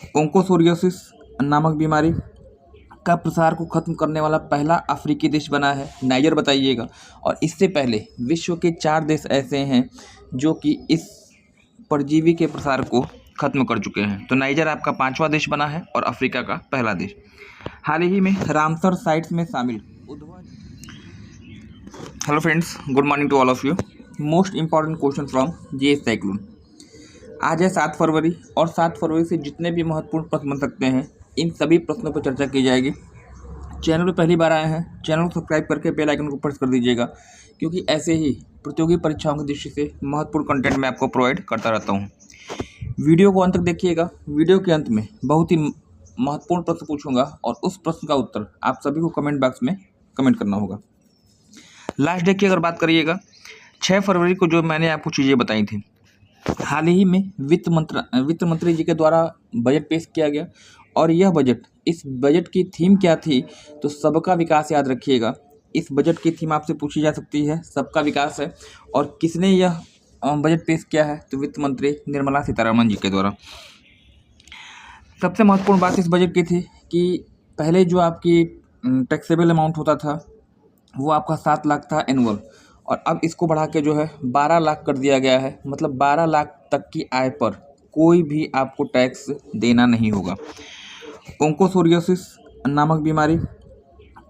ओंकोसोरियोसिस नामक बीमारी का प्रसार को खत्म करने वाला पहला अफ्रीकी देश बना है नाइजर, बताइएगा। और इससे पहले विश्व के 4 देश ऐसे हैं जो कि इस परजीवी के प्रसार को खत्म कर चुके हैं। तो नाइजर आपका 5वां देश बना है और अफ्रीका का पहला देश। हाल ही में रामसर साइट्स में शामिल hello friends, good morning to all of you. Most important question from GS cyclone. आज है 7 फरवरी और 7 फरवरी से जितने भी महत्वपूर्ण प्रश्न बन सकते हैं इन सभी प्रश्नों पर चर्चा की जाएगी। चैनल पर पहली बार आए हैं, चैनल को सब्सक्राइब करके बेल आइकन को प्रेस कर दीजिएगा, क्योंकि ऐसे ही प्रतियोगी परीक्षाओं की दृष्टि से महत्वपूर्ण कंटेंट मैं आपको प्रोवाइड करता रहता हूँ। वीडियो को अंत तक देखिएगा। वीडियो के अंत में बहुत ही महत्वपूर्ण प्रश्न पूछूंगा और उस प्रश्न का उत्तर आप सभी को कमेंट बॉक्स में कमेंट करना होगा। लास्ट डे की अगर बात करिएगा, 6 फरवरी को जो मैंने आपको चीज़ें बताई थी, हाल ही में वित्त मंत्री जी के द्वारा बजट पेश किया गया। और यह बजट, इस बजट की थीम क्या थी, तो सबका विकास याद रखिएगा। इस बजट की थीम आपसे पूछी जा सकती है, सबका विकास है। और किसने यह बजट पेश किया है, तो वित्त मंत्री निर्मला सीतारमण जी के द्वारा। सबसे महत्वपूर्ण बात इस बजट की थी कि पहले जो आपकी टैक्सेबल अमाउंट होता था वो आपका 7 लाख था एनुअल, और अब इसको बढ़ा के जो है 12 लाख कर दिया गया है। मतलब 12 लाख तक की आय पर कोई भी आपको टैक्स देना नहीं होगा। ओंकोसोरियोसिस नामक बीमारी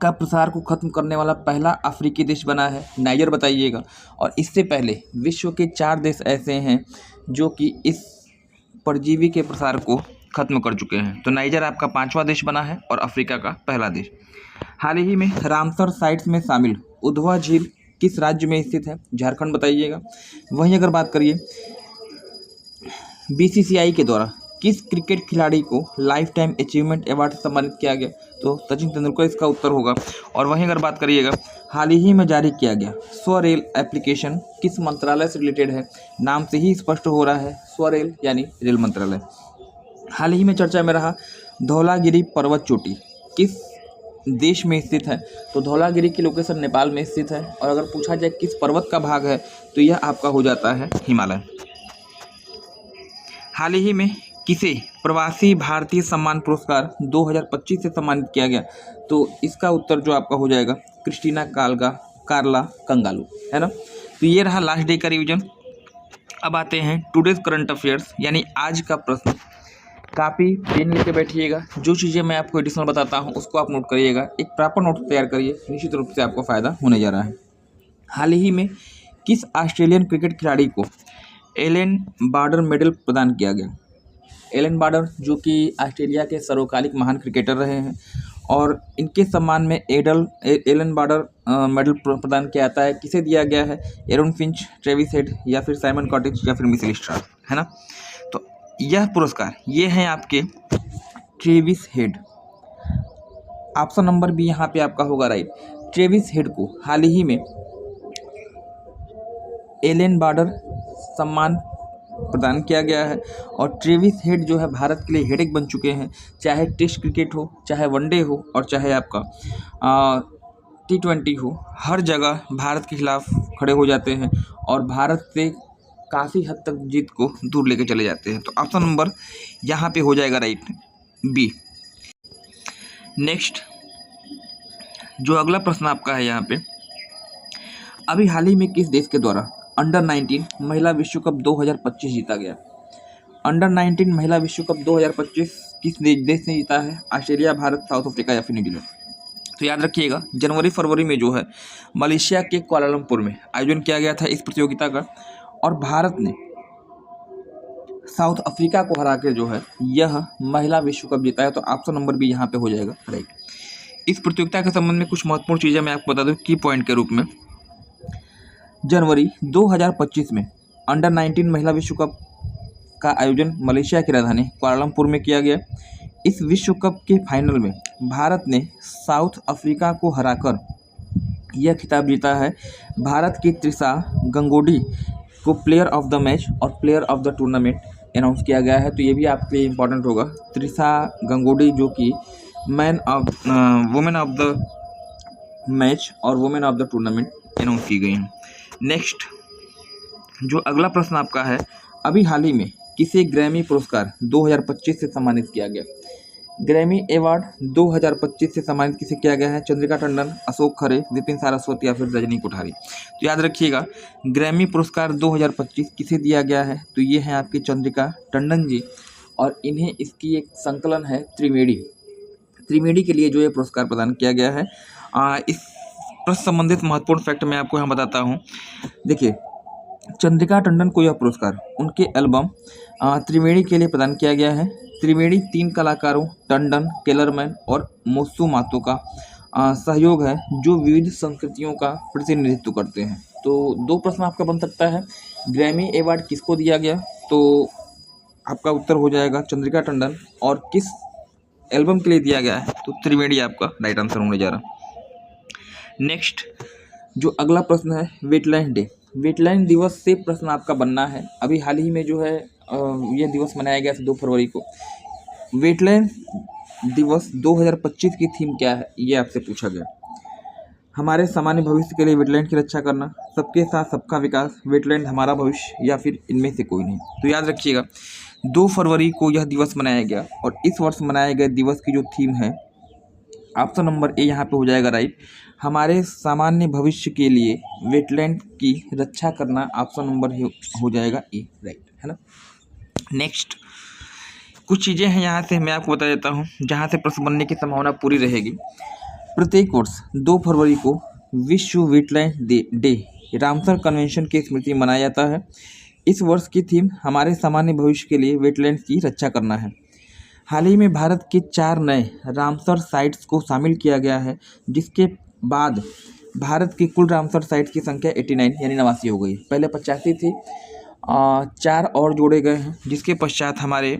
का प्रसार को खत्म करने वाला पहला अफ्रीकी देश बना है नाइजर, बताइएगा। और इससे पहले विश्व के 4 देश ऐसे हैं जो कि इस परजीवी के प्रसार को खत्म कर चुके हैं। तो नाइजर आपका 5वां देश बना है और अफ्रीका का पहला देश। हाल ही में रामसर साइट्स में शामिल उधवा झील किस राज्य में स्थित है, झारखंड, बताइएगा। वहीं अगर बात करिए बीसीसीआई के द्वारा किस क्रिकेट खिलाड़ी को लाइफ टाइम अचीवमेंट अवार्ड से सम्मानित किया गया, तो सचिन तेंदुलकर इसका उत्तर होगा। और वहीं अगर बात करिएगा, हाल ही में जारी किया गया स्वरेल एप्लीकेशन किस मंत्रालय से रिलेटेड है, नाम से ही स्पष्ट हो रहा है, स्वरेल यानी रेल मंत्रालय। हाल ही में चर्चा में रहा धौलागिरी पर्वत चोटी किस देश में स्थित है, तो धौलागिरी की लोकेशन नेपाल में स्थित है। और अगर पूछा जाए किस पर्वत का भाग है, तो यह आपका हो जाता है हिमालय। हाल ही में किसे प्रवासी भारतीय सम्मान पुरस्कार 2025 से सम्मानित किया गया, तो इसका उत्तर जो आपका हो जाएगा क्रिस्टीना कार्ला कंगालू, है ना। तो ये रहा लास्ट डे का रिवीजन। अब आते हैं टुडेज करंट अफेयर्स, यानी आज का प्रश्न। कापी पेन लेके बैठिएगा, जो चीज़ें मैं आपको एडिशनल बताता हूँ उसको आप नोट करिएगा। एक प्रॉपर नोट तैयार करिए, निश्चित रूप से आपको फ़ायदा होने जा रहा है। हाल ही में किस ऑस्ट्रेलियन क्रिकेट खिलाड़ी को एलन बार्डर मेडल प्रदान किया गया। एलन बार्डर जो कि ऑस्ट्रेलिया के सर्वकालिक महान क्रिकेटर रहे हैं, और इनके सम्मान में एलन बार्डर मेडल प्रदान किया जाता है। किसे दिया गया है, एरन फिंच, ट्रेविस हेड, या फिर साइमन कॉटेज, या फिर मिशेल स्टार्क, है ना। तो यह पुरस्कार ये हैं आपके Travis Head. Option number B यहाँ पे आपका होगा राइट। ट्रेविस हेड को हाल ही में एलन बार्डर सम्मान प्रदान किया गया है। और ट्रेविस हेड जो है भारत के लिए हेडेक बन चुके हैं, चाहे टेस्ट क्रिकेट हो, चाहे वनडे हो, और चाहे आपका T20 हो। हर जगह भारत के खिलाफ खड़े हो जाते हैं और भारत से काफ़ी हद तक जीत को दूर लेके चले जाते हैं। तो ऑप्शन नंबर यहाँ पे हो जाएगा राइट, बी। नेक्स्ट जो अगला प्रश्न आपका है यहाँ पे, अभी हाल ही में किस देश के द्वारा अंडर 19 महिला विश्व कप 2025 जीता गया। अंडर 19 महिला विश्व कप 2025 किस देश ने जीता है, ऑस्ट्रेलिया, भारत, साउथ अफ्रीका, या फिर न्यूजीलैंड। तो याद रखिएगा जनवरी फरवरी में जो है मलेशिया के कुआलालंपुर में आयोजन किया गया था इस प्रतियोगिता का, और भारत ने साउथ अफ्रीका को हरा के जो है यह महिला विश्व कप जीता है। तो ऑप्शन नंबर भी यहाँ पे हो जाएगा राइट। इस प्रतियोगिता के संबंध में कुछ महत्वपूर्ण चीज़ें मैं आपको बता दूं की पॉइंट के रूप में। जनवरी 2025 में अंडर 19 महिला विश्व कप का आयोजन मलेशिया की राजधानी कुआलालंपुर में किया गया। इस विश्व कप के फाइनल में भारत ने साउथ अफ्रीका को हराकर यह खिताब जीता है। भारत की त्रिशा गंगोडी को प्लेयर ऑफ द मैच और player of the tournament announce किया गया है। तो ये भी आपके लिए इम्पोर्टेंट होगा। त्रिशा गंगोडी जो कि वुमेन ऑफ द मैच और women of the tournament announce की गई हैं। नेक्स्ट जो अगला प्रश्न आपका है, अभी हाल ही में किसे ग्रैमी पुरस्कार 2025 से सम्मानित किया गया? ग्रैमी अवार्ड 2025 से सम्मानित किसे किया गया है? चंद्रिका टंडन, अशोक खरे, विपिन सारस्वत या फिर रजनी कोठारी। तो याद रखिएगा, ग्रैमी पुरस्कार 2025 किसे दिया गया है? तो ये है आपकी चंद्रिका टंडन जी, और इन्हें इसकी एक संकलन है त्रिवेणी के लिए जो ये पुरस्कार प्रदान किया गया है। इस प्रश्न संबंधित महत्वपूर्ण फैक्ट मैं आपको यहाँ बताता हूँ। देखिए, चंद्रिका टंडन को यह पुरस्कार उनके एल्बम त्रिवेणी के लिए प्रदान किया गया है। त्रिवेणी 3 कलाकारों टंडन, केलरमैन और मोत्सुमातो का सहयोग है, जो विविध संस्कृतियों का प्रतिनिधित्व करते हैं। तो 2 प्रश्न आपका बन सकता है, ग्रैमी अवार्ड किसको दिया गया? तो आपका उत्तर हो जाएगा चंद्रिका टंडन, और किस एल्बम के लिए दिया गया है? तो त्रिवेणी आपका राइट आंसर होने जा रहा। नेक्स्ट जो अगला प्रश्न है, वेटलैंड डे, वेटलैंड दिवस से प्रश्न आपका बनना है। अभी हाल ही में जो है यह दिवस मनाया गया था 2 फरवरी को। वेटलैंड दिवस 2025 की थीम क्या है, ये आपसे पूछा गया। हमारे सामान्य भविष्य के लिए वेटलैंड की रक्षा करना, सबके साथ सबका विकास, वेटलैंड हमारा भविष्य, या फिर इनमें से कोई नहीं। तो याद रखिएगा, 2 फरवरी को यह दिवस मनाया गया, और इस वर्ष मनाए गए दिवस की जो थीम है, ऑप्शन नंबर ए यहाँ पे हो जाएगा राइट। हमारे सामान्य भविष्य के लिए वेटलैंड की रक्षा करना, ऑप्शन नंबर हो जाएगा ए राइट, है ना। नेक्स्ट कुछ चीज़ें हैं यहाँ से मैं आपको बता देता हूँ जहाँ से प्रश्न बनने की संभावना पूरी रहेगी। प्रत्येक वर्ष 2 फरवरी को विश्व वेटलैंड डे रामसर कन्वेंशन की स्मृति मनाया जाता है। इस वर्ष की थीम हमारे सामान्य भविष्य के लिए वेटलैंड की रक्षा करना है। हाल ही में भारत के 4 नए रामसर साइट्स को शामिल किया गया है, जिसके बाद भारत की कुल रामसर साइट्स की संख्या 89 यानी 89 हो गई। पहले 85 थी, 4 और जोड़े गए हैं, जिसके पश्चात हमारे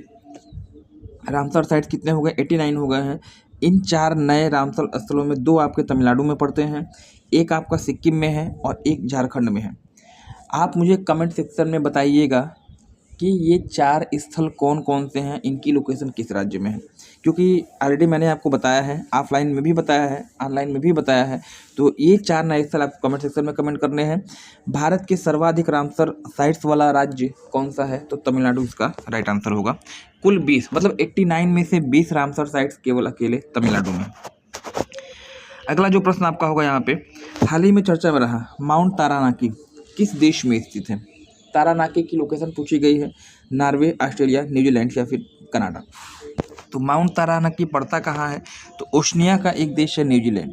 रामसर साइट्स कितने हो गए? 89 हो गए हैं। इन 4 नए रामसर स्थलों में 2 आपके तमिलनाडु में पड़ते हैं, एक आपका सिक्किम में है और एक झारखंड में है। आप मुझे कमेंट सेक्शन में बताइएगा कि ये 4 स्थल कौन कौन से हैं, इनकी लोकेशन किस राज्य में है, क्योंकि ऑलरेडी मैंने आपको बताया है, ऑफलाइन में भी बताया है, ऑनलाइन में भी बताया है। तो ये 4 नए स्थल आपको कमेंट सेक्शन में कमेंट करने हैं। भारत के सर्वाधिक रामसर साइट्स वाला राज्य कौन सा है? तो तमिलनाडु इसका राइट आंसर होगा। कुल 20 मतलब 89 में से 20 रामसर साइट्स केवल अकेले तमिलनाडु में। अगला जो प्रश्न आपका होगा यहाँ पे, हाल ही में चर्चा में रहा माउंट तारानाकी किस देश में स्थित है? तारानाकी की लोकेशन पूछी गई है, नॉर्वे, ऑस्ट्रेलिया, न्यूजीलैंड या फिर कनाडा। तो माउंट तारानाकी पड़ता कहाँ है? तो ओशनिया का एक देश है न्यूजीलैंड,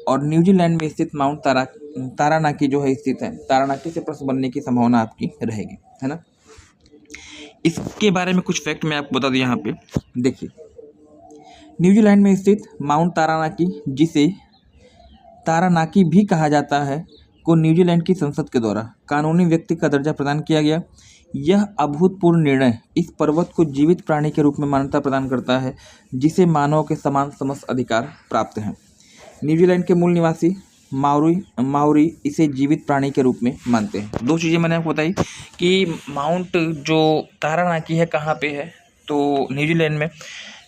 और न्यूजीलैंड में स्थित माउंट तारानाकी जो है स्थित है। तारानाकी से प्रश्न बनने की संभावना आपकी रहेगी, है ना। इसके बारे में कुछ फैक्ट मैं आपको बता दूं यहाँ पे। देखिए, न्यूजीलैंड में स्थित माउंट तारानाकी, जिसे तारानाकी भी कहा जाता है, को न्यूजीलैंड की संसद के द्वारा कानूनी व्यक्ति का दर्जा प्रदान किया गया। यह अभूतपूर्व निर्णय इस पर्वत को जीवित प्राणी के रूप में मान्यता प्रदान करता है, जिसे मानव के समान समस्त अधिकार प्राप्त हैं। न्यूजीलैंड के मूल निवासी माओरी इसे जीवित प्राणी के रूप में मानते हैं। 2 चीज़ें मैंने आपको बताई कि माउंट जो तारानाकी है कहाँ पे है, तो न्यूजीलैंड में।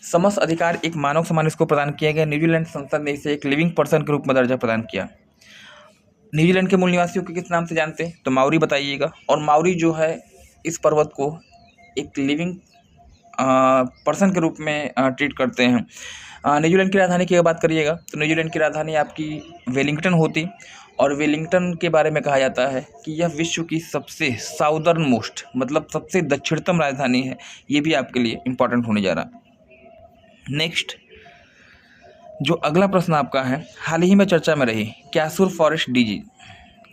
समस्त अधिकार एक मानव समान इसको प्रदान किया गया। न्यूजीलैंड संसद ने इसे एक लिविंग पर्सन के रूप में दर्जा प्रदान किया। न्यूजीलैंड के मूल निवासियों को किस नाम से जानते हैं? तो माओरी बताइएगा। और माओरी जो है इस पर्वत को एक लिविंग पर्सन के रूप में ट्रीट करते हैं। न्यूजीलैंड की राजधानी की अगर बात करिएगा तो न्यूजीलैंड की राजधानी आपकी वेलिंगटन होती, और वेलिंगटन के बारे में कहा जाता है कि यह विश्व की सबसे साउदर्न मोस्ट मतलब सबसे दक्षिणतम राजधानी है। ये भी आपके लिए इम्पोर्टेंट होने जा रहा। नेक्स्ट जो अगला प्रश्न आपका है, हाल ही में चर्चा में रही क्यासूर फॉरेस्ट डिजीज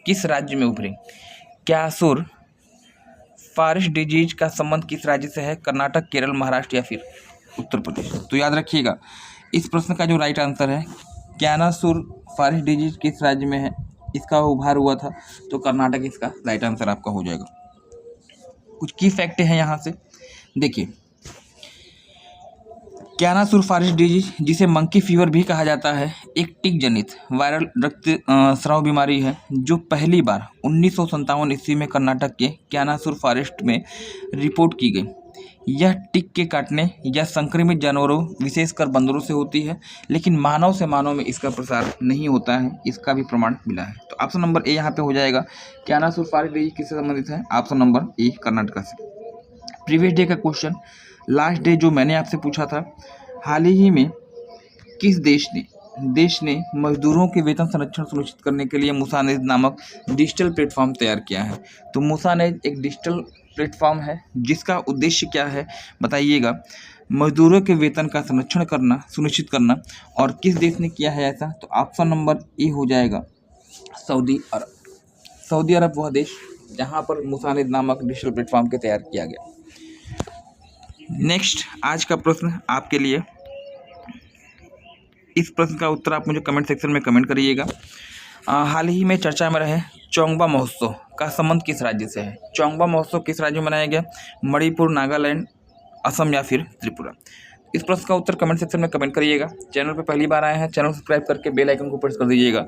किस राज्य में उभरी? क्यासूर फॉरेस्ट डिजीज का संबंध किस राज्य से है? कर्नाटक, केरल, महाराष्ट्र या फिर उत्तर प्रदेश। तो याद रखिएगा, इस प्रश्न का जो राइट आंसर है क्यानासुर फॉरेस्ट डिजीज किस राज्य में है, इसका उभार हुआ था, तो कर्नाटक इसका राइट आंसर आपका हो जाएगा। कुछ की फैक्ट हैं यहाँ से, देखिए। क्यानासुर फॉरेस्ट डिजीज, जिसे मंकी फीवर भी कहा जाता है, एक टिक जनित वायरल रक्तस्राव बीमारी है, जो पहली बार 1957 ईस्वी में कर्नाटक के क्यानासुर फॉरेस्ट में रिपोर्ट की गई। यह टिक के काटने या संक्रमित जानवरों विशेषकर बंदरों से होती है, लेकिन मानव से मानव में इसका प्रसार नहीं होता है, इसका भी प्रमाण मिला है। तो ऑप्शन नंबर ए यहाँ पे हो जाएगा। क्यानासुर फॉरेस्ट डिजीज किससे संबंधित है? ऑप्शन नंबर ए कर्नाटक से। प्रीवियस डे का क्वेश्चन, लास्ट डे जो मैंने आपसे पूछा था, हाल ही में किस देश ने मजदूरों के वेतन संरक्षण सुनिश्चित करने के लिए मुसानेज नामक डिजिटल प्लेटफॉर्म तैयार किया है। तो मुसानेज एक डिजिटल प्लेटफॉर्म है जिसका उद्देश्य क्या है बताइएगा, मजदूरों के वेतन का संरक्षण करना, सुनिश्चित करना। और किस देश ने किया है ऐसा, तो ऑप्शन नंबर ए हो जाएगा सऊदी अरब। सऊदी अरब वह देश जहां पर मुसानेज नामक डिजिटल प्लेटफॉर्म के तैयार किया गया। नेक्स्ट आज का प्रश्न आपके लिए, इस प्रश्न का उत्तर आप मुझे कमेंट सेक्शन में कमेंट करिएगा। हाल ही में चर्चा में रहे चोंगबा महोत्सव का संबंध किस राज्य से है? चोंगबा महोत्सव किस राज्य में मनाया गया? मणिपुर, नागालैंड, असम या फिर त्रिपुरा? इस प्रश्न का उत्तर कमेंट सेक्शन में कमेंट करिएगा। चैनल पर पहली बार आए हैं, चैनल सब्सक्राइब करके बेल आइकन को प्रेस कर दीजिएगा।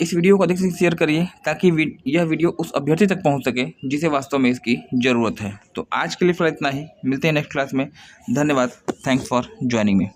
इस वीडियो को अधिक से शेयर करिए ताकि यह वीडियो उस अभ्यर्थी तक पहुंच सके जिसे वास्तव में इसकी ज़रूरत है। तो आज के लिए फिलहाल इतना ही, मिलते हैं नेक्स्ट क्लास में। धन्यवाद, थैंक्स फॉर ज्वाइनिंग मी।